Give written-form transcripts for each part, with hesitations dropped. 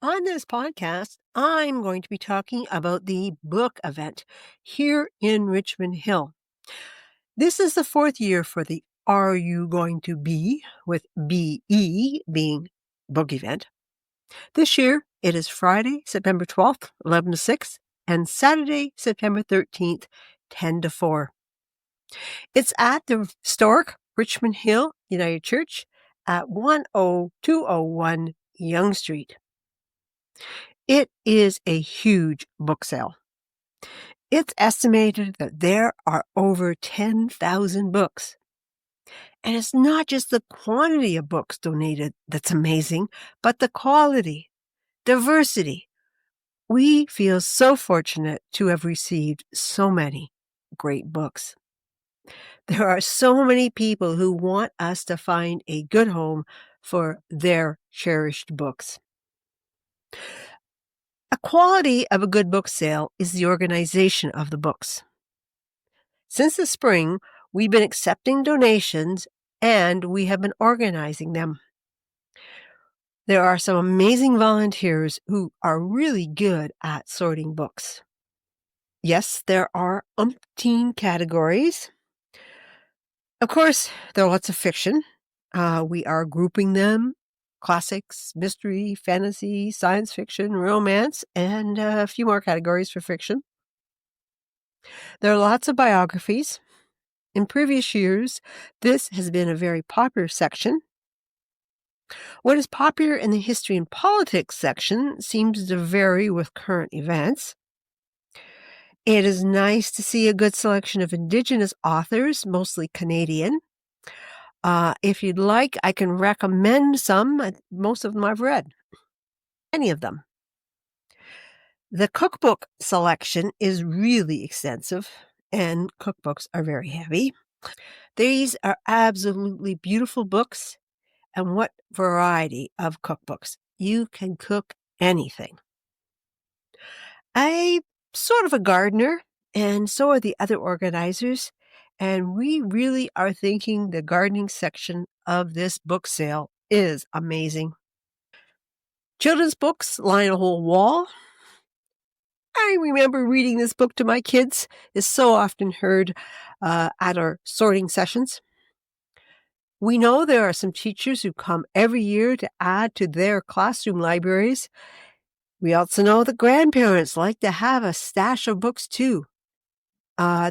On this podcast, I'm going to be talking about the book event here in Richmond Hill. This is the fourth year for the Are You Going to Be, with BE being book event. This year, it is Friday, September 12th, 11 to 6, and Saturday, September 13th, 10 to 4. It's at the historic Richmond Hill United Church at 10201 Yonge Street. It is a huge book sale. It's estimated that there are over 10,000 books. And it's not just the quantity of books donated that's amazing, but the quality, diversity. We feel so fortunate to have received so many great books. There are so many people who want us to find a good home for their cherished books. A quality of a good book sale is the organization of the books. Since the spring, we've been accepting donations and we have been organizing them. There are some amazing volunteers who are really good at sorting books. Yes, there are umpteen categories. Of course, there are lots of fiction. We are grouping them: classics, mystery, fantasy, science fiction, romance, and a few more categories for fiction. There are lots of biographies. In previous years, this has been a very popular section. What is popular in the history and politics section seems to vary with current events. It is nice to see a good selection of Indigenous authors, mostly Canadian. If you'd like, I can recommend some. Most of them I've read. Any of them. The cookbook selection is really extensive, and cookbooks are very heavy. These are absolutely beautiful books, and what variety of cookbooks. You can cook anything. I'm sort of a gardener, and so are the other organizers, and we really are thinking the gardening section of this book sale is amazing. Children's books line a whole wall. I remember reading this book to my kids. It's so often heard at our sorting sessions. We know there are some teachers who come every year to add to their classroom libraries. We also know that grandparents like to have a stash of books too.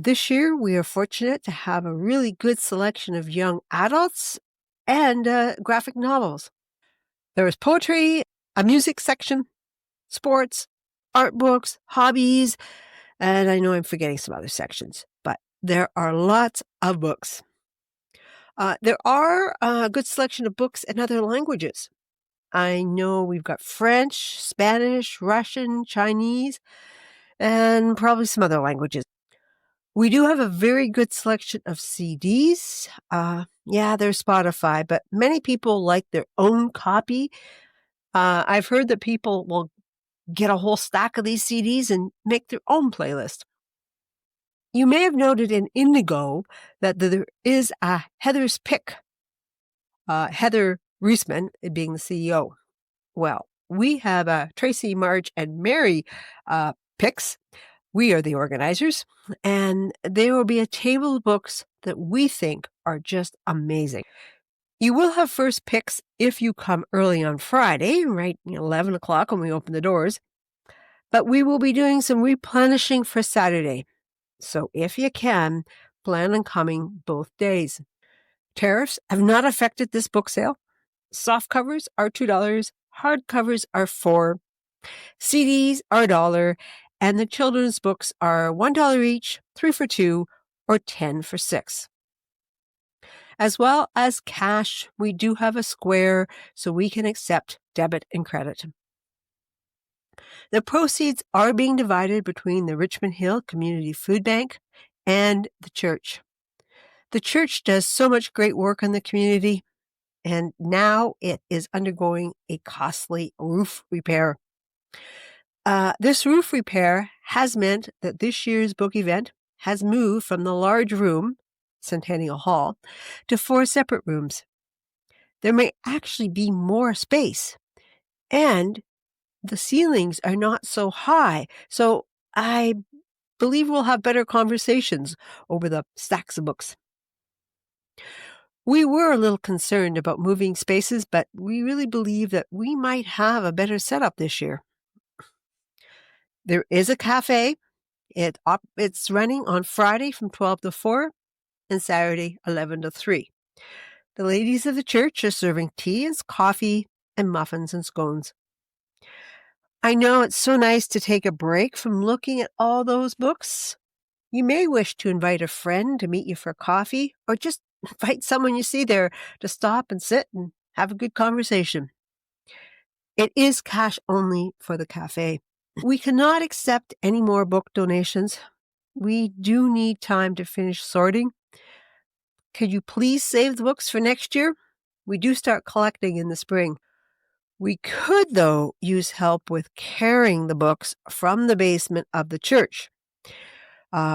This year, we are fortunate to have a really good selection of young adults and graphic novels. There is poetry, a music section, sports, art books, hobbies, and I know I'm forgetting some other sections, but there are lots of books. There are a good selection of books in other languages. I know we've got French, Spanish, Russian, Chinese, and probably some other languages. We do have a very good selection of CDs. There's Spotify, but many people like their own copy. I've heard that people will get a whole stack of these CDs and make their own playlist. You may have noted in Indigo that there is a Heather's Pick. Heather Reisman being the CEO. Well, we have Tracy, Marge, and Mary picks. We are the organizers, and there will be a table of books that we think are just amazing. You will have first picks if you come early on Friday, right 11 o'clock when we open the doors, but we will be doing some replenishing for Saturday. So if you can, plan on coming both days. Tariffs have not affected this book sale. Soft covers are $2, hard covers are $4, CDs are $1, and the children's books are $1 each, 3 for 2, or 10 for 6. As well as cash, we do have a square so we can accept debit and credit. The proceeds are being divided between the Richmond Hill Community Food Bank and the church. The church does so much great work in the community, and now it is undergoing a costly roof repair. This roof repair has meant that this year's book event has moved from the large room, Centennial Hall, to 4 separate rooms. There may actually be more space, and the ceilings are not so high, so I believe we'll have better conversations over the stacks of books. We were a little concerned about moving spaces, but we really believe that we might have a better setup this year. There is a cafe. It's running on Friday from 12 to 4 and Saturday 11 to 3. The ladies of the church are serving tea and coffee and muffins and scones. I know it's so nice to take a break from looking at all those books. You may wish to invite a friend to meet you for coffee, or just invite someone you see there to stop and sit and have a good conversation. It is cash only for the cafe. We cannot accept any more book donations. We do need time to finish sorting. Could you please save the books for next year? We do start collecting in the spring. We could, though, use help with carrying the books from the basement of the church.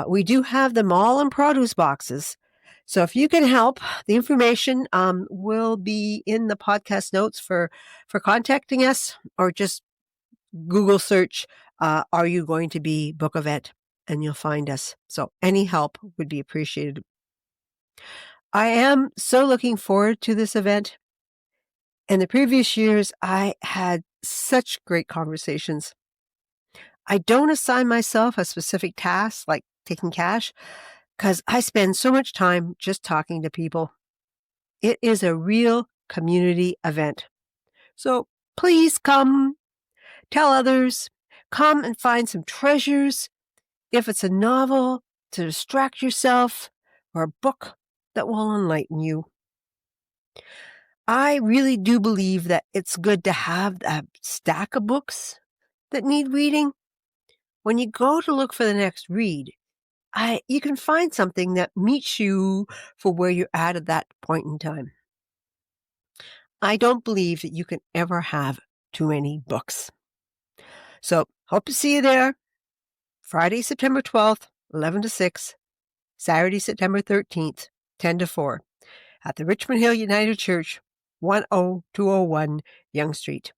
We do have them all in produce boxes. So if you can help, the information will be in the podcast notes for contacting us, or just Google search, Are You Going to Be book event, and you'll find us. So any help would be appreciated. I am so looking forward to this event. In the previous years, I had such great conversations. I don't assign myself a specific task like taking cash, because I spend so much time just talking to people. It is a real community event. So please come, tell others, come and find some treasures. If it's a novel to distract yourself, or a book that will enlighten you. I really do believe that it's good to have a stack of books that need reading. When you go to look for the next read, you can find something that meets you for where you're at that point in time. I don't believe that you can ever have too many books. So hope to see you there. Friday, September 12th, 11 to 6. Saturday, September 13th, 10 to 4. At the Richmond Hill United Church, 10201 Yonge Street.